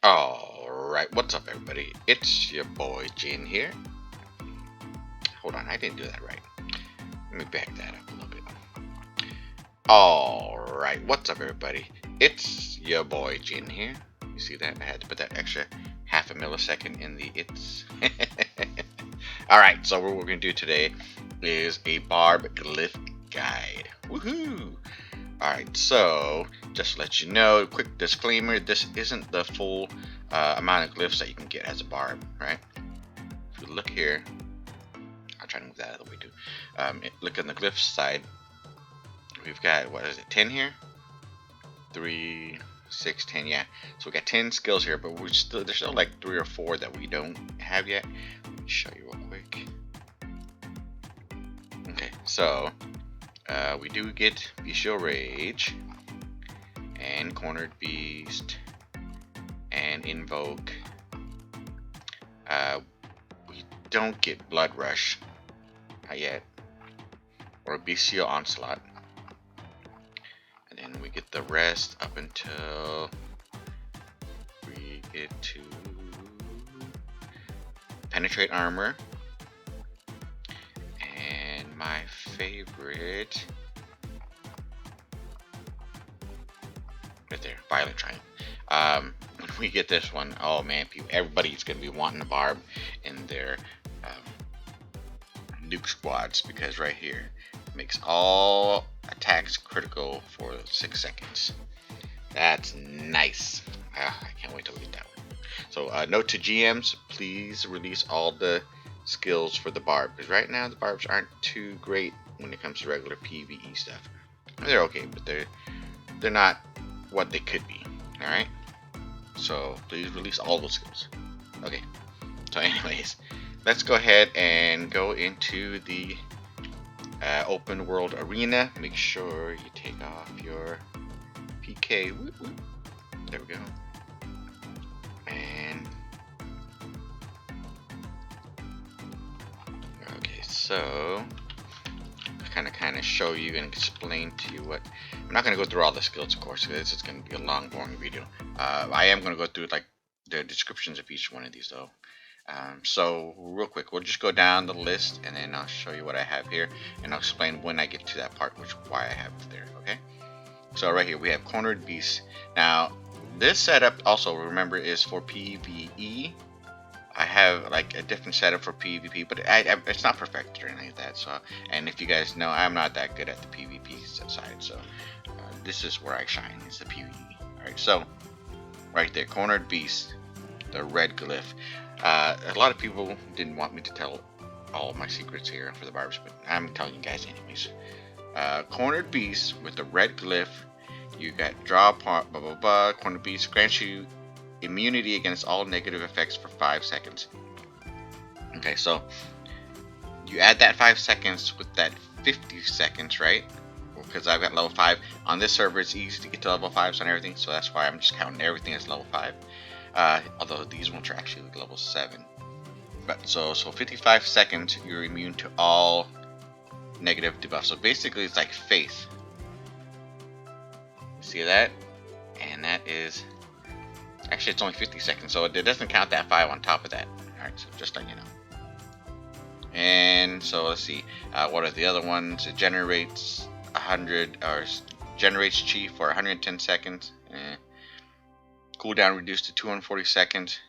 Alright, what's up everybody? It's your boy Jin here. Hold on, I didn't do that right. Let me back that up a little bit. Alright, what's up everybody? It's your boy Jin here. You see that? I had to put that extra half a millisecond in the it's. Alright, so what we're going to do today is a Barb glyph guide. Woohoo! Alright, so just to let you know, quick disclaimer, this isn't the full amount of glyphs that you can get as a Barb, right? If you look here, I'll try to move that out of the way too. Look on the glyph side, we've got, what is it, 10 here? 3, 6, 10, yeah. So we got 10 skills here, but there's still like 3 or 4 that we don't have yet. Let me show you real quick. Okay, so we do get Bestial Rage and Cornered Beast and Invoke. We don't get Blood Rush, not yet, or Bestial Onslaught, and then we get the rest up until we get to Penetrate Armor. My favorite, right there, Violent Triumph. When we get this one, oh man, everybody's gonna be wanting a Barb in their nuke squads, because right here makes all attacks critical for 6 seconds. That's nice. I can't wait till we get that one. So note to GMs, please release all the skills for the Barb, because right now the Barbs aren't too great when it comes to regular PvE stuff. They're okay, but they're not what they could be. All right, so please release all those skills. Okay, so anyways, let's go ahead and go into the open world arena. Make sure you take off your PK. Whoop, whoop. There we go. And so kind of show you and explain to you what I'm not going to go through all the skills, of course, because this is going to be a long, boring video. I am going to go through like the descriptions of each one of these though. So real quick, we'll just go down the list and then I'll show you what I have here, and I'll explain when I get to that part why I have it there. Okay, so right here we have Cornered Beast. Now this setup also, remember, is for PvE. I have like a different setup for PvP, but it's not perfected or anything like that. So, and if you guys know, I'm not that good at the PvP side, so this is where I shine, is the PvE. Alright, so right there, Cornered Beast, the red glyph. A lot of people didn't want me to tell all my secrets here for the Barbs, but I'm telling you guys anyways. Cornered Beast with the red glyph, you got draw part, blah blah blah. Cornered Beast grants you immunity against all negative effects for 5 seconds. Okay, so you add that 5 seconds with that 50 seconds, right? Because I've got level 5 on this server. It's easy to get to level 5s on everything, so that's why I'm just counting everything as level 5. Although these ones are actually level 7. But so 55 seconds, you're immune to all negative debuffs. So basically, it's like Faith. See that? And that is. Actually, it's only 50 seconds, so it doesn't count that 5 on top of that. Alright, so just let you know. And so let's see, what are the other ones? It generates 100, or generates chi for 110 seconds. Cooldown reduced to 240 seconds.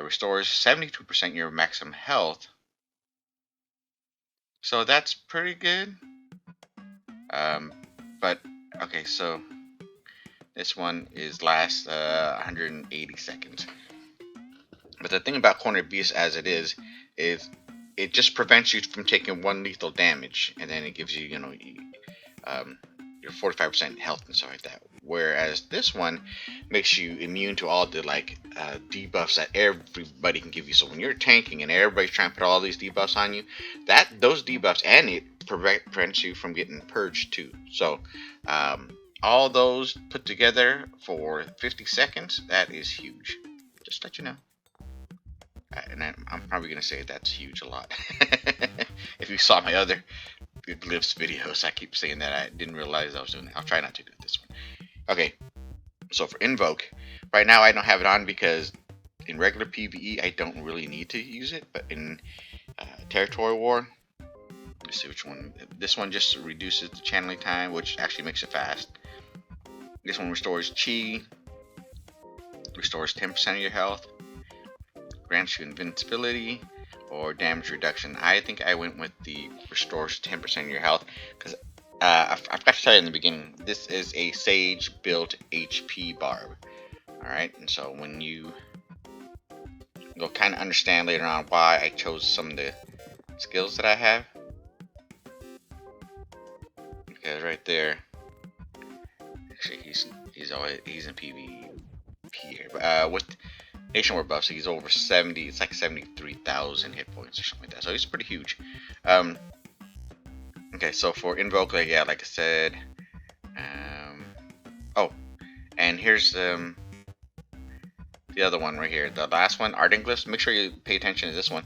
Restores 72% your maximum health. So that's pretty good. But okay, so this one is last 180 seconds. But the thing about Cornered Beast as it is it just prevents you from taking 1 lethal damage, and then it gives you, your 45% health and stuff like that. Whereas this one makes you immune to all the debuffs that everybody can give you. So when you're tanking and everybody's trying to put all these debuffs on you, those debuffs, and it prevents you from getting purged too. So all those put together for 50 seconds, that is huge. Just let you know. And I'm probably going to say that's huge a lot. If you saw my other Glyphs videos, I keep saying that. I didn't realize I was doing it. I'll try not to do this one. Okay. So for Invoke, right now I don't have it on because in regular PvE I don't really need to use it, but in Territory War, let's see which one. This one just reduces the channeling time, which actually makes it fast. This one restores Chi, restores 10% of your health, grants you invincibility, or damage reduction. I think I went with the restores 10% of your health because I forgot to tell you in the beginning, this is a Sage built HP Barb. Alright, and so when you'll kind of understand later on why I chose some of the skills that I have. Because right there, actually he's in PvP here, but with Nation War buffs, he's over 70. It's like 73,000 hit points or something like that. So he's pretty huge. Okay, so for Invoke, yeah, like I said. Oh, and here's the other one right here. The last one, Ardent Glyphs. Make sure you pay attention to this one.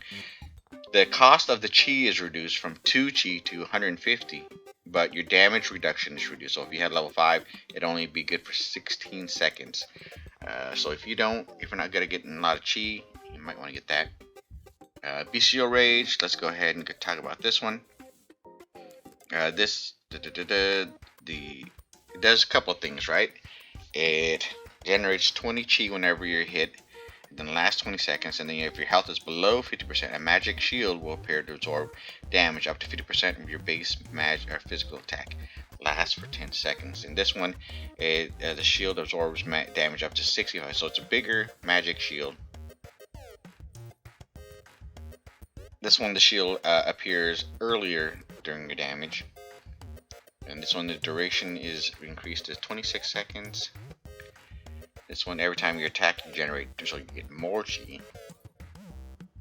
The cost of the Chi is reduced from 2 Chi to 150, but your damage reduction is reduced. So if you had level 5, it'd only be good for 16 seconds. So if you're not good at getting a lot of Chi, you might want to get that. Bestial Rage, let's go ahead and talk about this one. It does a couple of things, right? It generates 20 Chi whenever you're hit in the last 20 seconds, and then if your health is below 50%, a magic shield will appear to absorb damage up to 50% of your base magic or physical attack. Lasts for 10 seconds. In this one, the shield absorbs damage up to 65, so it's a bigger magic shield. This one, the shield appears earlier during your damage, and this one, the duration is increased to 26 seconds. This one, every time you attack, you generate, so you get more Chi.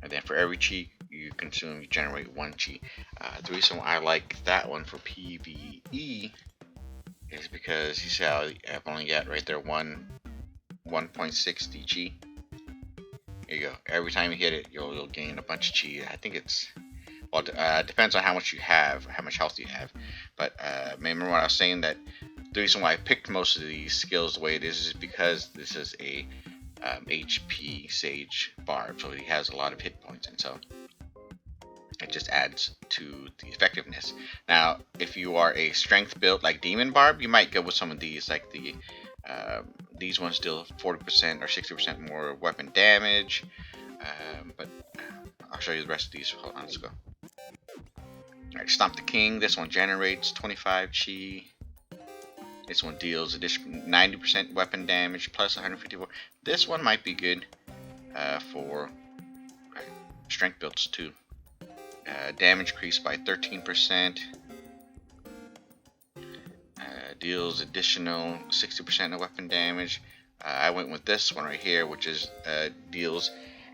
And then for every Chi you consume, you generate 1 Chi. The reason why I like that one for PvE is because you see how I've only got right there 1.60 Chi. Here you go. Every time you hit it, you'll gain a bunch of Chi. I think it's, well, it depends on how much you have, how much health you have. But remember what I was saying, that the reason why I picked most of these skills the way it is because this is a HP Sage Barb, so he has a lot of hit points, and so it just adds to the effectiveness. Now, if you are a strength build like Demon Barb, you might go with some of these, like these ones deal 40% or 60% more weapon damage, but I'll show you the rest of these. Hold on, let's go. Alright, Stomp the King. This one generates 25 Chi. This one deals additional 90% weapon damage plus 154. This one might be good for strength builds too. Damage increased by 13%. Deals additional 60% of weapon damage. I went with this one right here, which is deals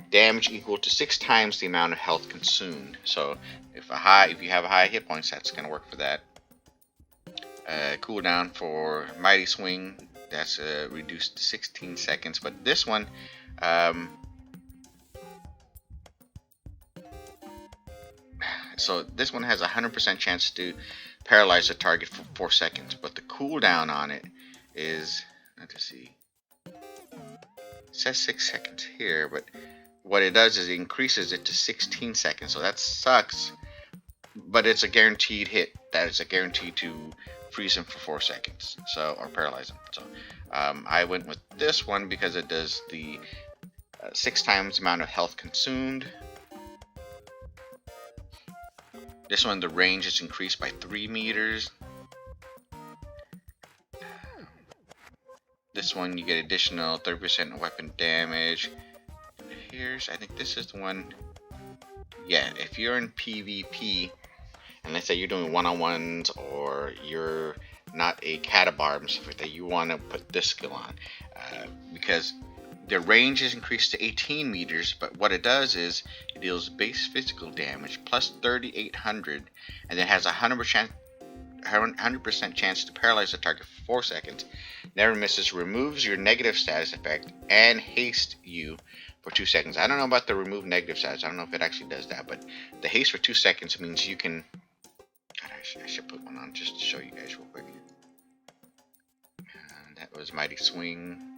damage equal to 6 times the amount of health consumed. So if you have a high hit points, that's gonna work for that. Cooldown for Mighty Swing, that's reduced to 16 seconds, but this one so this one has a 100% chance to paralyze the target for 4 seconds, but the cooldown on it is, let's see, it says 6 seconds here, but what it does is it increases it to 16 seconds, so that sucks, but it's a guaranteed hit. That is a guarantee to freeze him for 4 seconds, so, or paralyze him. So I went with this one because it does the 6 times the amount of health consumed. This one, the range is increased by 3 meters. This one, you get additional 30% weapon damage. I think this is the one. Yeah, if you're in PvP, and let's say you're doing one-on-ones, or you're not a catabarb and stuff like that, you want to put this skill on, because the range is increased to 18 meters, but what it does is it deals base physical damage plus 3,800, and it has a 100% chance to paralyze the target for 4 seconds. Never misses, removes your negative status effect, and haste you for 2 seconds. I don't know about the remove negative status. I don't know if it actually does that, but the haste for 2 seconds means you can. God, I should put one on just to show you guys real quick. That was Mighty Swing.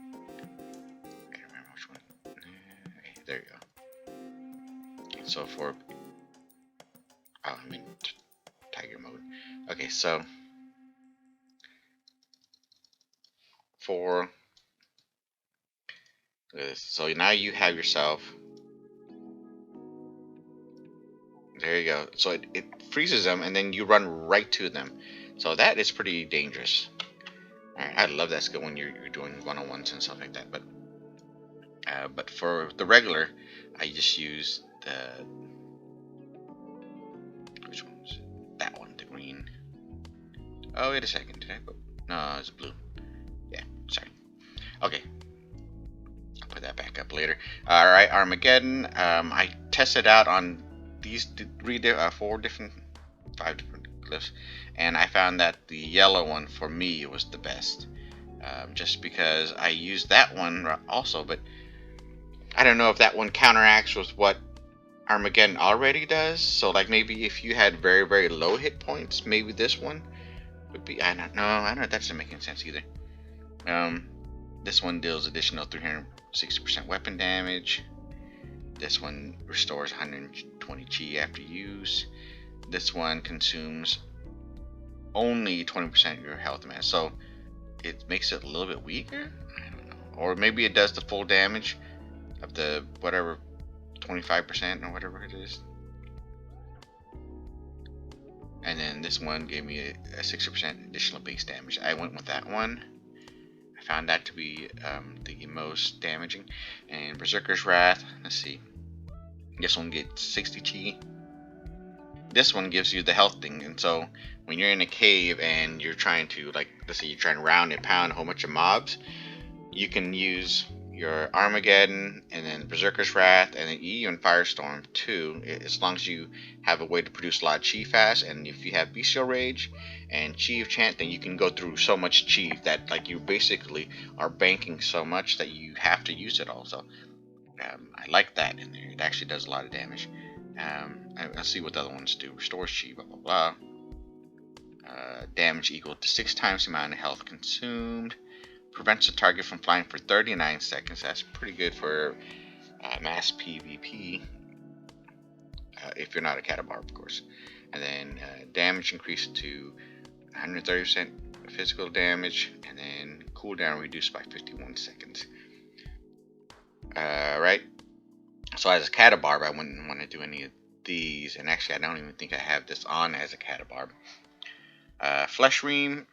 There you go. So for tiger mode. Okay, so for this, so now you have yourself. There you go. So it freezes them, and then you run right to them. So that is pretty dangerous. Alright, I love that skill when you're doing one-on-ones and stuff like that. But for the regular, I just use the, which one was it? That one, the green. Oh, wait a second. Did I put? No, it's blue. Yeah, sorry. Okay. I'll put that back up later. Alright, Armageddon. I tested out on these 5 different glyphs, and I found that the yellow one for me was the best. Just because I used that one also, but I don't know if that one counteracts with what Armageddon already does. So like maybe if you had very, very low hit points, maybe this one would be, I don't know. That doesn't make any sense either. This one deals additional 360% weapon damage. This one restores 120 chi after use. This one consumes only 20% of your health mass, so it makes it a little bit weaker. I don't know, or maybe it does the full damage of the whatever 25% or whatever it is. And then this one gave me a 60% additional base damage. I went with that one. I found that to be the most damaging. And Berserker's Wrath, let's see. This one gets 60 chi. This one gives you the health thing, and so when you're in a cave and you're trying to, like, let's say you're trying to round and pound a whole bunch of mobs, you can use your Armageddon and then Berserker's Wrath and then even Firestorm too, as long as you have a way to produce a lot of chi fast. And if you have Bestial Rage and Chi of Chant, then you can go through so much chi that like you basically are banking so much that you have to use it all. So I like that in there. It actually does a lot of damage. Let's see what the other ones do. Restores chi, blah blah blah. Damage equal to 6 times the amount of health consumed. Prevents the target from flying for 39 seconds. That's pretty good for mass PvP. If you're not a Catabarb, of course. And then damage increased to 130% physical damage, and then cooldown reduced by 51 seconds. Right. So as a Catabarb, I wouldn't want to do any of these, and actually I don't even think I have this on as a Catabarb. Flesh Ream.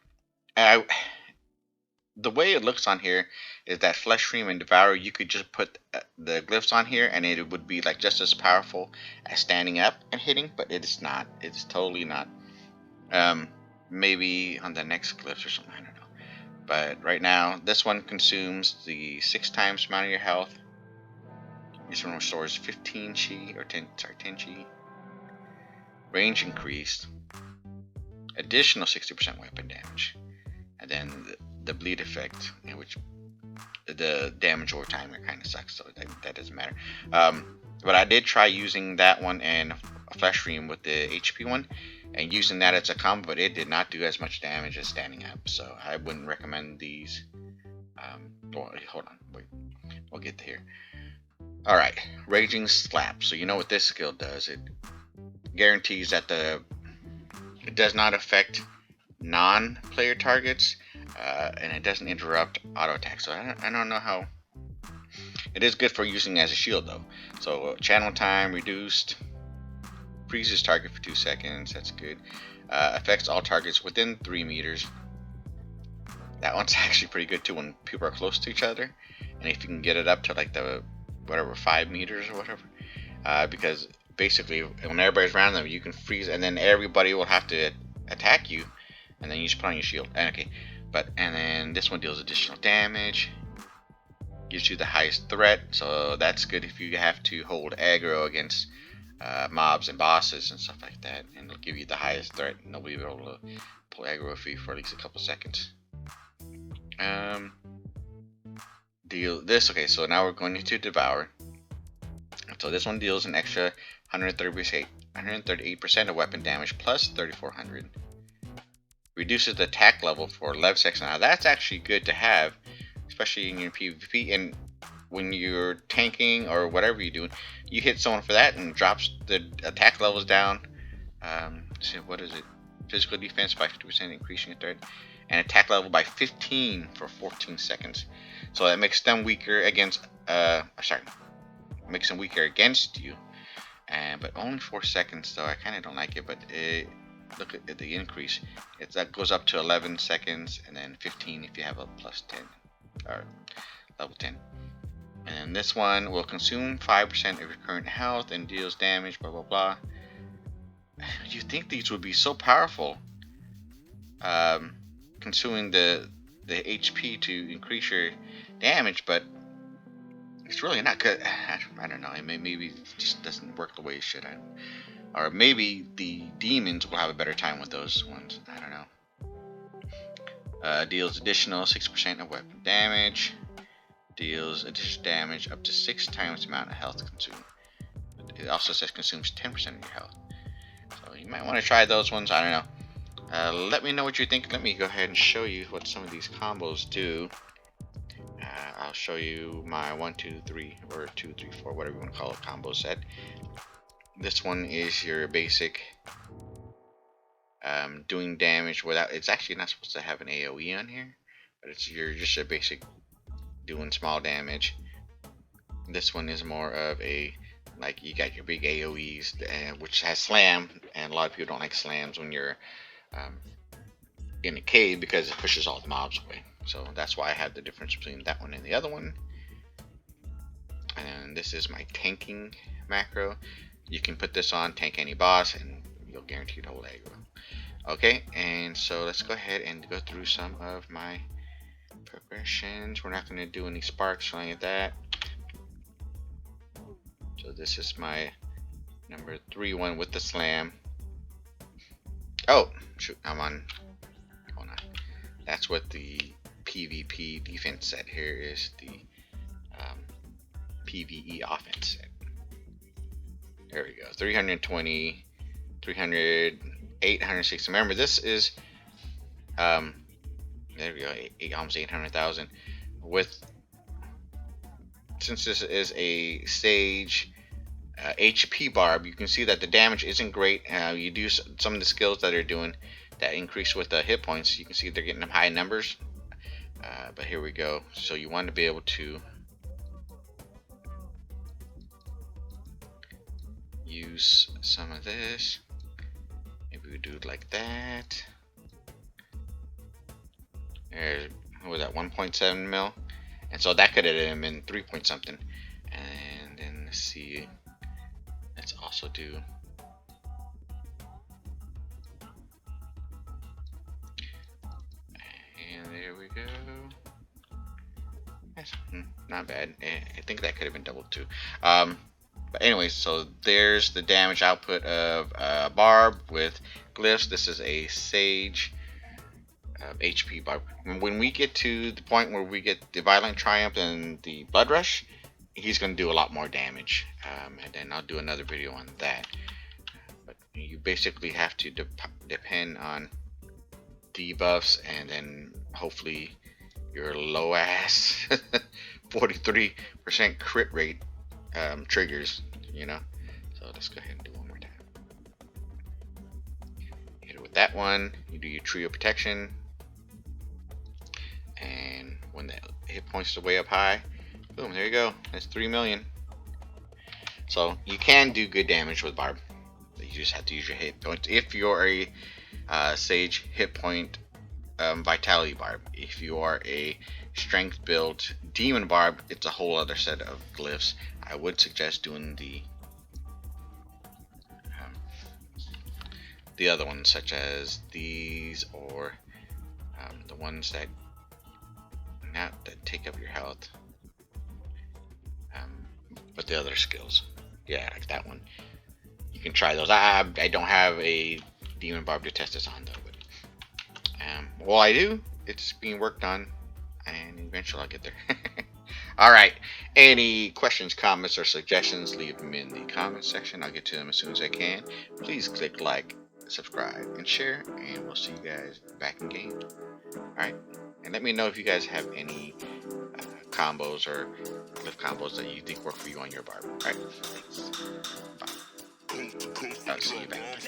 The way it looks on here is that Flesh Ream and Devour, you could just put the glyphs on here and it would be like just as powerful as standing up and hitting, but it is not. It's totally not. Maybe on the next glyphs or something, I don't know. But right now, this one consumes the 6 times amount of your health. This one restores 15 chi, or 10 chi. Range increased. Additional 60% weapon damage. And then the bleed effect, which the damage over time kind of sucks, so that doesn't matter. But I did try using that one and a Flesh Ream with the HP one, and using that as a combo, but it did not do as much damage as standing up, so I wouldn't recommend these. Hold on, wait, we'll get here. Alright, Raging Slap. So you know what this skill does. It guarantees that it does not affect non-player targets, and it doesn't interrupt auto attack. So I don't know how. It is good for using as a shield though. So channel time reduced, freezes target for 2 seconds. That's good. Affects all targets within 3 meters. That one's actually pretty good too when people are close to each other, and if you can get it up to like the whatever 5 meters or whatever, because basically when everybody's around them, you can freeze, and then everybody will have to attack you, and then you just put on your shield. Okay, and then this one deals additional damage, gives you the highest threat, so that's good if you have to hold aggro against mobs and bosses and stuff like that, and it'll give you the highest threat, and nobody will be able to pull aggro for you for at least a couple seconds. Deal this. Okay, so now we're going into Devour. So this one deals an extra 138% of weapon damage plus 3400. Reduces the attack level for 11 seconds. Now that's actually good to have, especially in your PvP. And when you're tanking or whatever you're doing, you hit someone for that and drops the attack levels down. So what is it? Physical defense by 50%, increasing your threat, and attack level by 15 for 14 seconds. So that makes them weaker against. Sorry, makes them weaker against you. But only 4 seconds though. I kind of don't like it. But look at the increase. That goes up to 11 seconds, and then 15 if you have a plus 10 or level 10. And this one will consume 5% of your current health and deals damage, blah blah blah. You think these would be so powerful, consuming the HP to increase your damage, but it's really not good. I don't know. Maybe it just doesn't work the way it should. Or maybe the demons will have a better time with those ones. I don't know. Deals additional 6% of weapon damage. Deals additional damage up to 6 times the amount of health consumed. It also says consumes 10% of your health. So you might want to try those ones. I don't know. Let me know what you think. Let me go ahead and show you what some of these combos do. I'll show you my 1, 2, 3, or 2, 3, 4, whatever you want to call it, combo set. This one is your basic doing damage without. It's actually not supposed to have an AoE on here, but it's just a basic doing small damage. This one is more of a, like, you got your big AoEs, which has slam, and a lot of people don't like slams when you're in a cave because it pushes all the mobs away. So that's why I have the difference between that one and the other one. And this is my tanking macro. You can put this on, tank any boss, and you'll guarantee to hold aggro. Okay, and so let's go ahead and go through some of my progressions. We're not going to do any sparks or any of that. So this is my number 3 one with the slam. Oh, shoot, I'm on. Hold on. That's what the PvP defense set here is. The PvE offense set. There we go. 320, 300, 860. Remember, this is there we go. Almost 800,000. Since this is a sage HP Barb, you can see that the damage isn't great. You do some of the skills that are doing that increase with the hit points. You can see they're getting them high numbers. But here we go. So you want to be able to use some of this. Maybe we do it like that. There's, what was that, 1.7 mil? And so that could have been 3 point something. And then let's see. Let's also do. And there we go. That's not bad. I think that could have been doubled too. But anyways, so there's the damage output of Barb with Glyphs. This is a Sage HP Barb. When we get to the point where we get the Violent Triumph and the Blood Rush, he's going to do a lot more damage. And then I'll do another video on that. But you basically have to depend on debuffs, and then hopefully your low ass 43% crit rate triggers, you know. So let's go ahead and do one more time. Hit it with that one. You do your trio protection, and when the hit points are way up high, boom, there you go. That's 3 million. So you can do good damage with Barb. You just have to use your hit points. If you're a Sage hit point Vitality Barb, if you are a strength build Demon Barb, it's a whole other set of glyphs. I would suggest doing the other ones, such as these, or the ones that take up your health, but the other skills, yeah, like that one. You can try those. I don't have a Demon Barb to test this on though, but well, I do. It's being worked on, and eventually I'll get there. Alright, any questions, comments, or suggestions, leave them in the comments section. I'll get to them as soon as I can. Please click like, subscribe, and share, and we'll see you guys back in game. Alright, and let me know if you guys have any combos or glyph combos that you think work for you on your Barb. Alright, bye. I'll see you back.